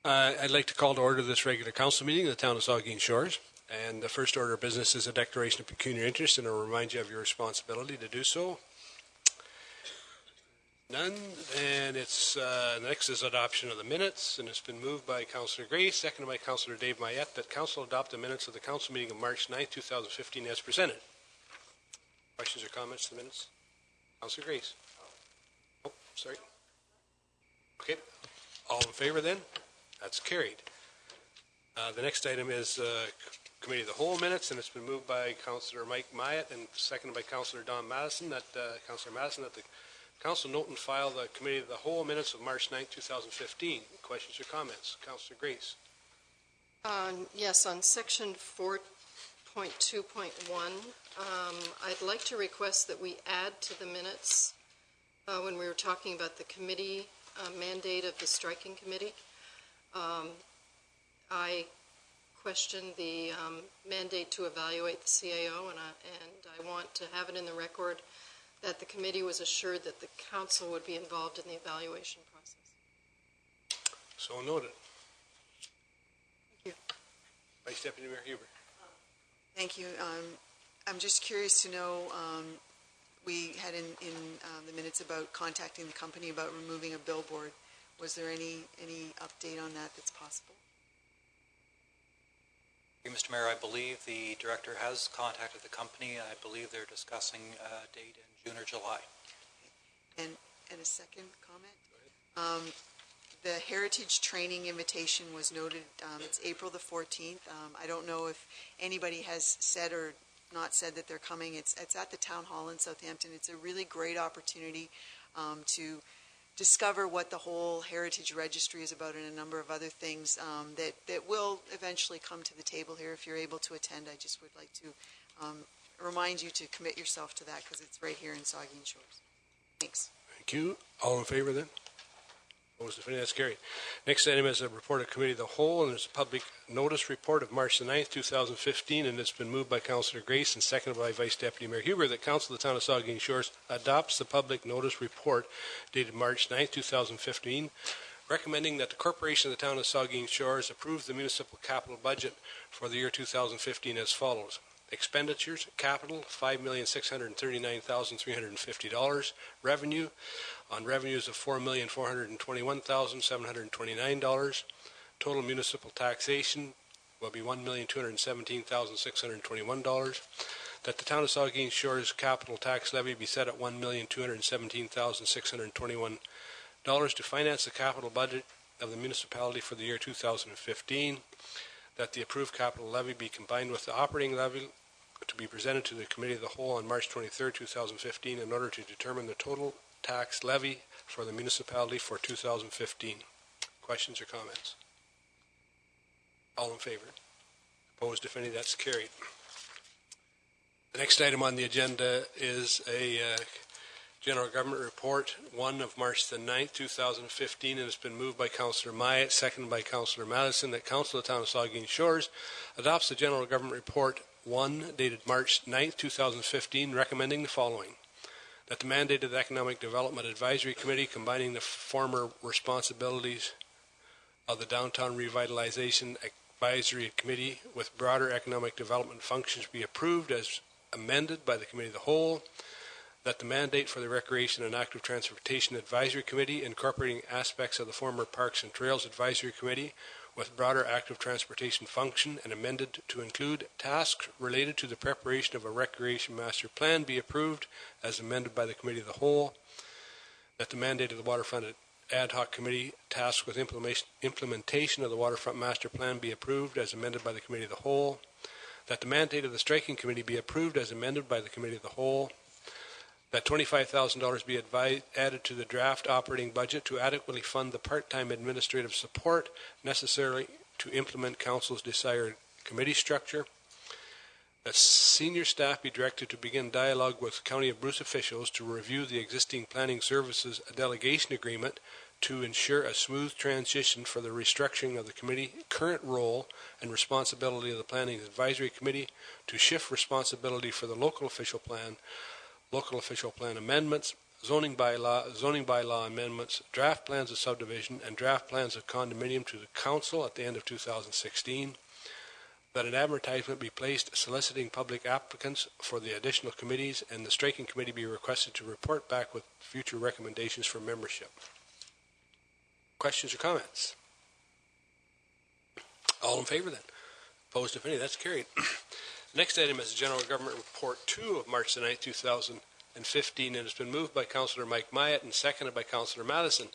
I'd like to call to order this regular council meeting of the town of Saugeen Shores. And the first order of business is a declaration of pecuniary interest, and I'll remind you of your responsibility to do so. None. And it's next is adoption of the minutes, and it's been moved by Councillor Grace, seconded by Councillor Dave Mayette, that council adopt the minutes of the council meeting of March 9th, 2015 as presented. Questions or comments to the minutes? Councillor Grace. Oh, sorry. Okay. All in favor then? That's carried. The next item is Committee of the Whole minutes, and it's been moved by Councillor Mike Mayette and seconded by Councillor Don Madison that Councillor Madison that the council note and file the Committee of the Whole minutes of March 9th, 2015. Questions or comments? Councillor Grace. Yes, on section 4.2.1, I'd like to request that we add to the minutes when we were talking about the committee mandate of the striking committee. I questioned the mandate to evaluate the CAO, and I want to have it in the record that the committee was assured that the council would be involved in the evaluation process. So noted. Thank you. Vice Deputy Mayor Huber. Thank you. I'm just curious to know, we had in the minutes about contacting the company about removing a billboard. Was there any update on that that's possible? Mr. Mayor, I believe the director has contacted the company. I believe they're discussing a date in June or July. And a second comment. The heritage training invitation was noted. It's April the 14th. I don't know if anybody has said or not said that they're coming. It's at the Town Hall in Southampton. It's a really great opportunity to discover what the whole heritage registry is about and a number of other things that will eventually come to the table here. If you're able to attend, I just would like to remind you to commit yourself to that because it's right here in Saugeen Shores. Thanks. Thank you. All in favor then? Opposed, if any, that's carried. Next item is a report of Committee of the Whole, and there's a public notice report of March the 9th, 2015, and it's been moved by Councillor Grace and seconded by Vice Deputy Mayor Huber that Council of the Town of Saugeen Shores adopts the public notice report dated March 9th, 2015, recommending that the Corporation of the Town of Saugeen Shores approve the municipal capital budget for the year 2015 as follows. Expenditures, capital, $5,639,350. Revenue, on revenues of $4,421,729. Total municipal taxation will be $1,217,621. That the Town of Saugeen Shores capital tax levy be set at $1,217,621 to finance the capital budget of the municipality for the year 2015. That the approved capital levy be combined with the operating levy to be presented to the Committee of the Whole on March 23rd, 2015 in order to determine the total tax levy for the municipality for 2015. Questions or comments? All in favor? Opposed, if any, that's carried. The next item on the agenda is a General Government Report 1 of March the 9th, 2015, and it's been moved by Councillor Mayette, seconded by Councillor Madison, that Council of the Town of Saugeen Shores adopts the General Government Report 1 dated March 9th, 2015, recommending the following. That the mandate of the Economic Development Advisory Committee, combining the former responsibilities of the Downtown Revitalization Advisory Committee with broader economic development functions, be approved as amended by the Committee of the Whole. That the mandate for the Recreation and Active Transportation Advisory Committee, incorporating aspects of the former Parks and Trails Advisory Committee with broader active transportation function and amended to include tasks related to the preparation of a recreation master plan, be approved as amended by the Committee of the Whole. That the mandate of the Waterfront Ad Hoc Committee tasked with implementation of the Waterfront Master Plan be approved as amended by the Committee of the Whole. That the mandate of the Striking Committee be approved as amended by the Committee of the Whole. That $25,000 be added to the draft operating budget to adequately fund the part-time administrative support necessary to implement Council's desired committee structure. That senior staff be directed to begin dialogue with County of Bruce officials to review the existing planning services delegation agreement to ensure a smooth transition for the restructuring of the committee current role and responsibility of the Planning Advisory Committee to shift responsibility for the local official plan amendments zoning bylaw amendments, draft plans of subdivision, and draft plans of condominium to the council at the end of 2016. That an advertisement be placed soliciting public applicants for the additional committees, and the striking committee be requested to report back with future recommendations for membership. Questions or comments? All in favor then? Opposed, if any? That's carried. The next item is the General Government Report 2 of March the 9th, 2015, and it's been moved by Councillor Mike Myatt and seconded by Councillor Madison.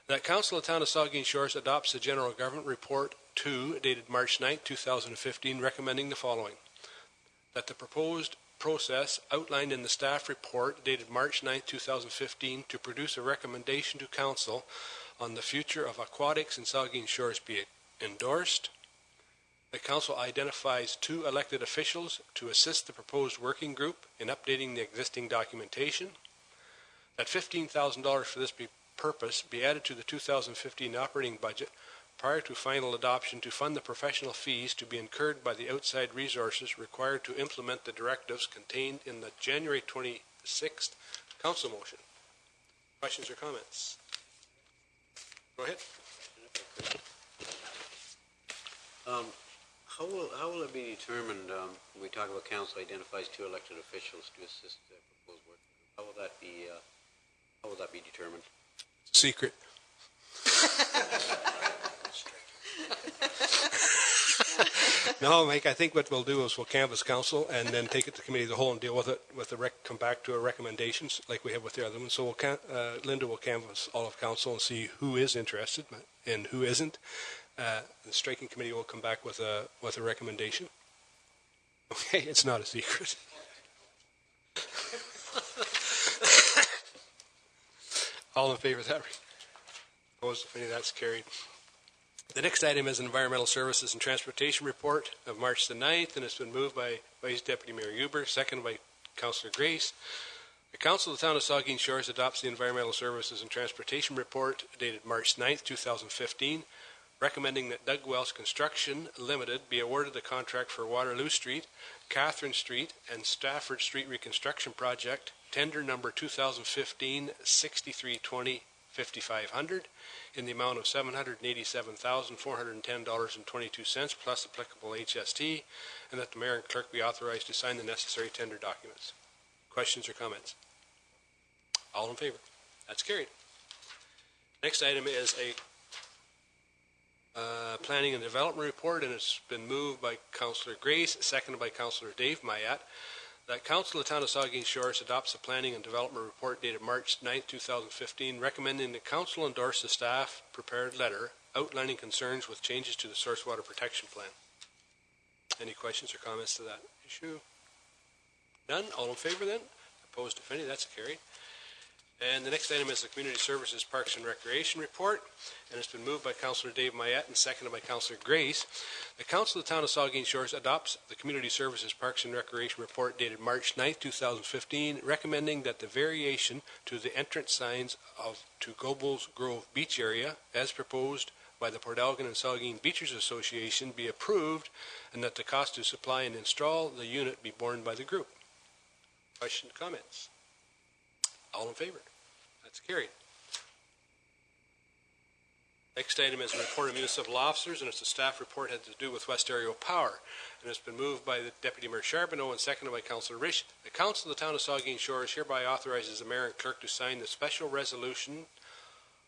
That Council of the Town of Saugeen Shores adopts the General Government Report 2, dated March 9, 2015, recommending the following. That the proposed process outlined in the staff report dated March 9, 2015, to produce a recommendation to Council on the future of aquatics in Saugeen Shores be endorsed. The Council identifies 2 elected officials to assist the proposed working group in updating the existing documentation. That $15,000 for this purpose be added to the 2015 operating budget prior to final adoption to fund the professional fees to be incurred by the outside resources required to implement the directives contained in the January 26th Council motion. Questions or comments? Go ahead. How will it be determined, when we talk about council identifies 2 elected officials to assist the proposed work group? How will that be determined? Secret. No, Mike, I think what we'll do is we'll canvass council and then take it to committee of the whole and deal with it, come back to our recommendations like we have with the other ones. So Linda will canvass all of council and see who is interested and who isn't. The striking committee will come back with a recommendation. Okay, it's not a secret. All in favor of that? Opposed, if any, that's carried. The next item is an Environmental Services and Transportation Report of March the 9th, and it's been moved by Vice Deputy Mayor Huber, seconded by Councillor Grace. The Council of the Town of Saugeen Shores adopts the Environmental Services and Transportation Report dated March 9th, 2015, recommending that Doug Wells Construction Limited be awarded the contract for Waterloo Street, Catherine Street, and Stafford Street Reconstruction Project, tender number 2015-6320-5500, in the amount of $787,410.22 plus applicable HST, and that the Mayor and Clerk be authorized to sign the necessary tender documents. Questions or comments? All in favor? That's carried. Next item is a Planning and Development Report, and it's been moved by Councillor Grace, seconded by Councillor Dave Myatt, that Council of the Town of Saugeen Shores adopts the Planning and Development Report dated March 9, 2015, recommending the Council endorse the staff prepared letter outlining concerns with changes to the Source Water Protection Plan. Any questions or comments to that issue? None? All in favor then? Opposed, if any? That's carried. And the next item is the Community Services, Parks and Recreation Report, and it's been moved by Councillor Dave Myatt and seconded by Councillor Grace. The Council of the Town of Saugeen Shores adopts the Community Services, Parks and Recreation Report dated March 9, 2015, recommending that the variation to the entrance signs to Gobles Grove Beach area, as proposed by the Port Elgin and Saugeen Beachers Association, be approved, and that the cost to supply and install the unit be borne by the group. Questions, comments? All in favor? That's carried. Next item is a report of municipal officers, and it's a staff report had to do with West Ontario Power, and it's been moved by the Deputy Mayor Charbonneau and seconded by Councillor Rich. The Council of the Town of Saugeen Shores hereby authorizes the Mayor and Clerk to sign the special resolution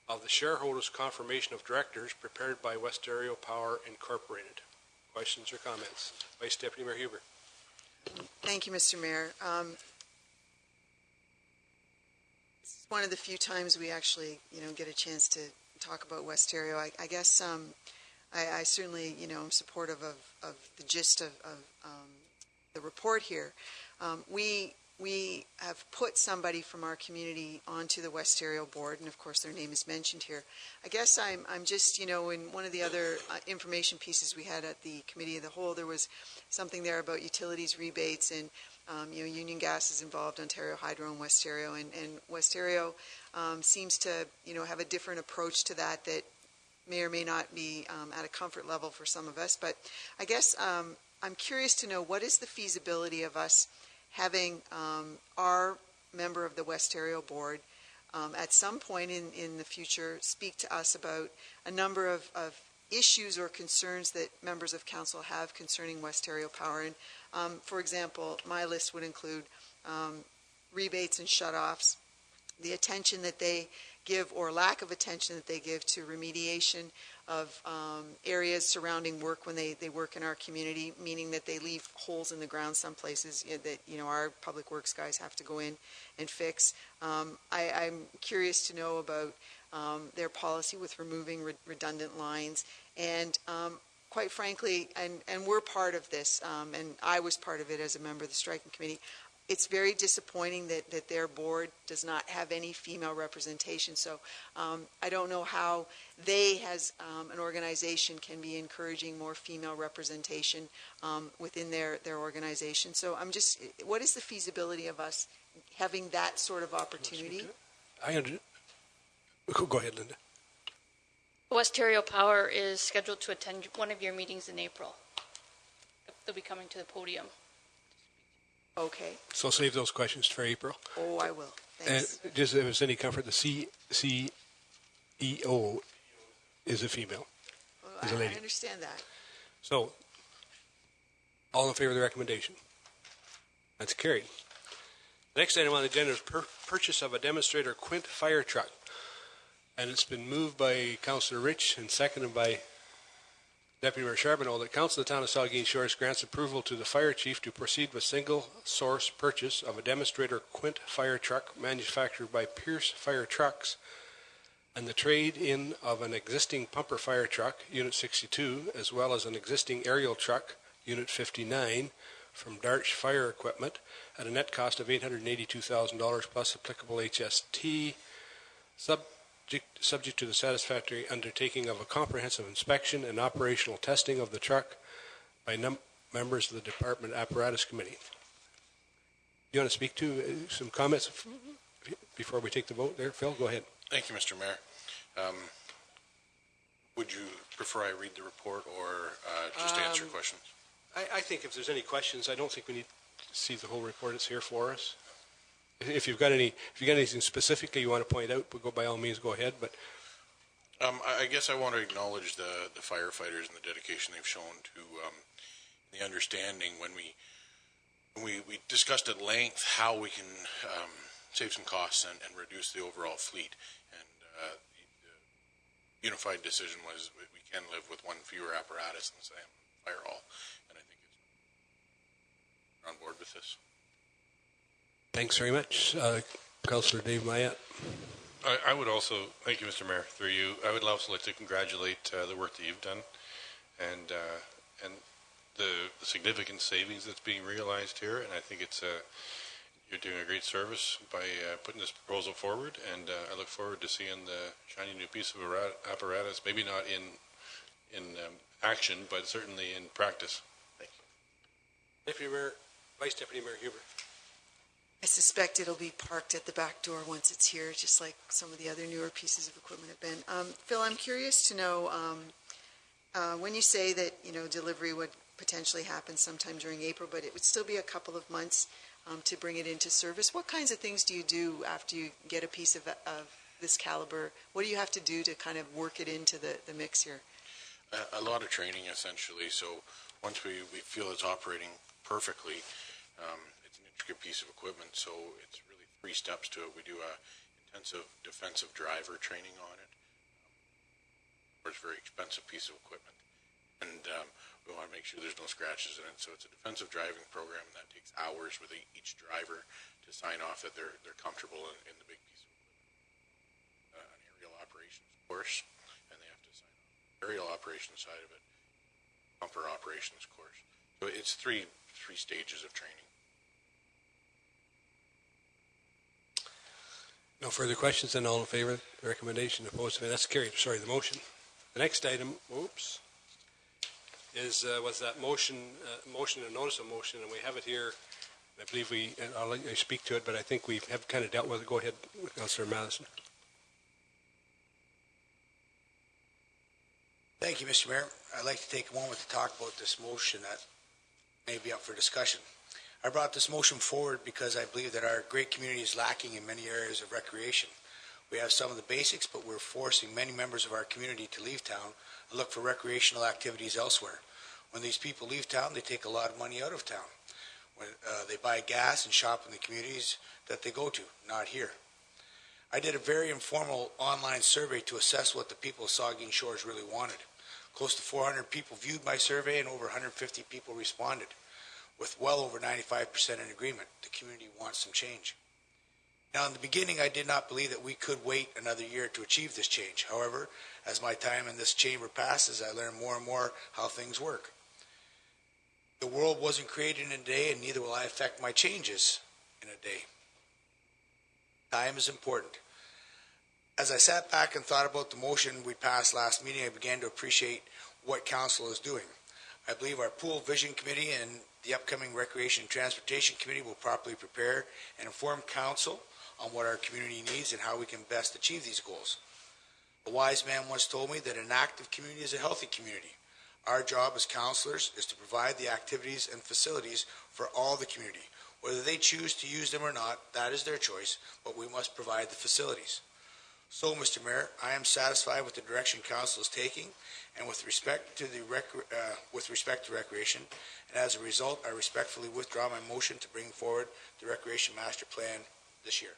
of the shareholders' confirmation of directors prepared by West Ontario Power Incorporated. Questions or comments? Vice Deputy Mayor Huber. Thank you, Mr. Mayor. This is one of the few times we actually, get a chance to talk about West Ontario. I guess I certainly, am supportive of the gist of the report here. We have put somebody from our community onto the West Ontario board, and of course their name is mentioned here. I guess I'm just, in one of the other information pieces we had at the Committee of the Whole, there was something there about utilities rebates, and Union Gas is involved, Ontario Hydro and West Ontario, and West Ontario seems to, have a different approach to that may or may not be at a comfort level for some of us. But I guess I'm curious to know, what is the feasibility of us having our member of the Westario Board, at some point in the future, speak to us about a number of issues or concerns that members of council have concerning Westario Power. And, for example, my list would include rebates and shutoffs, the attention that they give or lack of attention that they give to remediation of areas surrounding work when they work in our community, meaning that they leave holes in the ground some places that our public works guys have to go in and fix. I'm curious to know about their policy with removing redundant lines, and quite frankly, and we're part of this, and I was part of it as a member of the striking committee. It's very disappointing that their board does not have any female representation. So I don't know how they, as an organization, can be encouraging more female representation within their organization. So what is the feasibility of us having that sort of opportunity? Go ahead, Linda. Westario Power is scheduled to attend one of your meetings in April. They'll be coming to the podium. Okay. So save those questions for April. Oh, I will. Thanks. And just if there's any comfort, the CEO is a female. Is a lady. I understand that. So, all in favor of the recommendation? That's carried. The next item on the agenda is purchase of a demonstrator Quint fire truck. And it's been moved by Councillor Rich and seconded by Deputy Mayor Charbonneau that Council of the Town of Saugeen Shores grants approval to the fire chief to proceed with single source purchase of a demonstrator Quint fire truck manufactured by Pierce Fire Trucks and the trade-in of an existing pumper fire truck, Unit 62, as well as an existing aerial truck, Unit 59, from Darch Fire Equipment at a net cost of $882,000 plus applicable HST, subject to the satisfactory undertaking of a comprehensive inspection and operational testing of the truck by members of the Department Apparatus Committee. You want to speak to some comments before we take the vote there? Phil, go ahead. Thank you, Mr. Mayor. Would you prefer I read the report or just answer questions? I think if there's any questions, I don't think we need to see the whole report. It's here for us. If you've got anything specifically you want to point out, by all means, go ahead. But I guess I want to acknowledge the firefighters and the dedication they've shown to the understanding when we discussed at length how we can save some costs and reduce the overall fleet. And the unified decision was we can live with one fewer apparatus in the same fire hall. And I think we're on board with this. Thanks very much. Councillor Dave Mayette. I would also, thank you, Mr. Mayor, through you, I would also like to congratulate the work that you've done and the significant savings that's being realized here. And I think you're doing a great service by putting this proposal forward. And I look forward to seeing the shiny new piece of apparatus, maybe not in action, but certainly in practice. Thank you. Deputy Mayor, Vice Deputy Mayor Huber. I suspect it'll be parked at the back door once it's here, just like some of the other newer pieces of equipment have been. Phil, I'm curious to know, when you say that, delivery would potentially happen sometime during April, but it would still be a couple of months to bring it into service, what kinds of things do you do after you get a piece of this caliber? What do you have to do to kind of work it into the mix here? A lot of training, essentially. So once we feel it's operating perfectly, it's an intricate piece of equipment, so it's really 3 steps to it. We do a intensive defensive driver training on it. It's a very expensive piece of equipment, and we want to make sure there's no scratches in it. So it's a defensive driving program that takes hours with each driver to sign off that they're comfortable in the big piece of equipment. An aerial operations course, and they have to sign off the aerial operations side of it, pumper operations course. So it's three stages of training. No further questions, then all in favor of the recommendation. Opposed? That's carried. Sorry, the motion. The next item, is was that motion and notice of motion, and we have it here. I believe I'll let you speak to it, but I think we have kind of dealt with it. Go ahead, Councillor Madison. Thank you, Mr. Mayor. I'd like to take a moment to talk about this motion that may be up for discussion. I brought this motion forward because I believe that our great community is lacking in many areas of recreation. We have some of the basics, but we're forcing many members of our community to leave town and look for recreational activities elsewhere. When these people leave town, they take a lot of money out of town. When they buy gas and shop in the communities that they go to, not here. I did a very informal online survey to assess what the people of Saugeen Shores really wanted. Close to 400 people viewed my survey and over 150 people responded. With well over 95% in agreement, the community wants some change. Now, in the beginning, I did not believe that we could wait another year to achieve this change. However, as my time in this chamber passes, I learn more and more how things work. The world wasn't created in a day, and neither will I affect my changes in a day. Time is important. As I sat back and thought about the motion we passed last meeting, I began to appreciate what Council is doing. I believe our Pool Vision Committee and the upcoming Recreation and Transportation Committee will properly prepare and inform Council on what our community needs and how we can best achieve these goals. A wise man once told me that an active community is a healthy community. Our job as councillors is to provide the activities and facilities for all the community. Whether they choose to use them or not, that is their choice, but we must provide the facilities. So, Mr. Mayor, I am satisfied with the direction Council is taking and with respect to recreation, and as a result, I respectfully withdraw my motion to bring forward the Recreation Master Plan this year.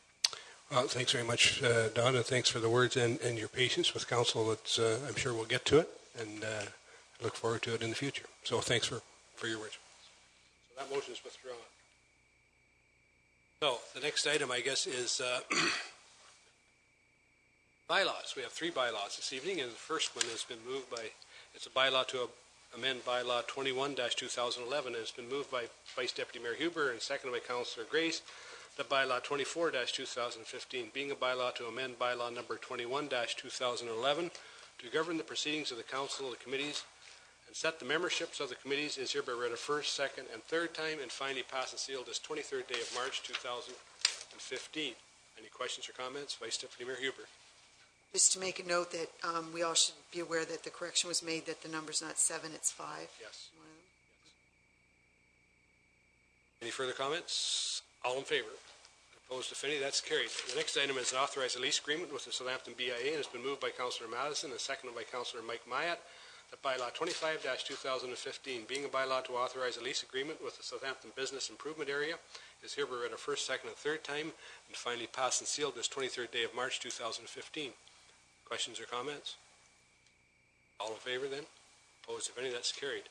Well, thanks very much, Don, and thanks for the words and your patience with Council. It's, I'm sure we'll get to it, and I look forward to it in the future. So thanks for your words. So that motion is withdrawn. So the next item, I guess, is bylaws. We have 3 bylaws this evening, and the first one has been moved by, it's a bylaw to amend bylaw 21-2011, and it's been moved by Vice Deputy Mayor Huber and seconded by Councillor Grace. The bylaw 24-2015, being a bylaw to amend bylaw number 21-2011 to govern the proceedings of the council, the committees, and set the memberships of the committees, is hereby read a first, second, and third time, and finally passed and sealed this 23rd day of March 2015. Any questions or comments? Vice Deputy Mayor Huber. Just to make a note that we all should be aware that the correction was made that the number's not 7, it's 5. Yes. Any further comments? All in favor? Opposed, if any? That's carried. The next item is an authorized lease agreement with the Southampton BIA, and it's been moved by Councillor Madison and seconded by Councillor Mike Myatt. That bylaw 25-2015, being a bylaw to authorize a lease agreement with the Southampton Business Improvement Area, is hereby read a first, second, and third time, and finally passed and sealed this 23rd day of March 2015. Questions or comments? All in favor then? Opposed, if any? That's carried.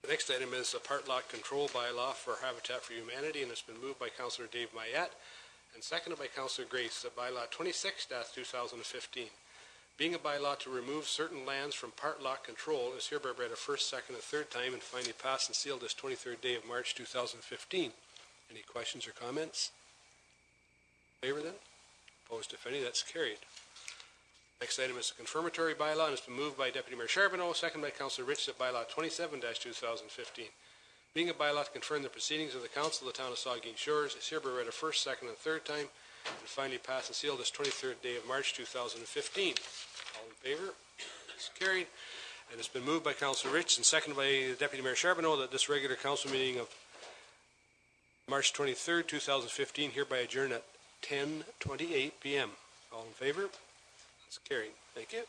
The next item is a part lot control bylaw for Habitat for Humanity, and it's been moved by Councillor Dave Mayette and seconded by Councillor Grace. The bylaw 26-2015, being a bylaw to remove certain lands from part lot control, is hereby read a first, second, and third time, and finally passed and sealed this 23rd day of March 2015. Any questions or comments? In favor then? Opposed, if any? That's carried. Next item is a confirmatory bylaw, and it's been moved by Deputy Mayor Charbonneau, seconded by Councillor Rich, that bylaw 27-2015. Being a bylaw to confirm the proceedings of the Council of the Town of Saugeen Shores, is hereby read a first, second, and third time, and finally passed and sealed this 23rd day of March 2015. All in favor? It's carried. And it's been moved by Councillor Rich and seconded by Deputy Mayor Charbonneau that this regular council meeting of March 23rd, 2015 hereby adjourn at 10:28 p.m. All in favor? It's carried. Thank you.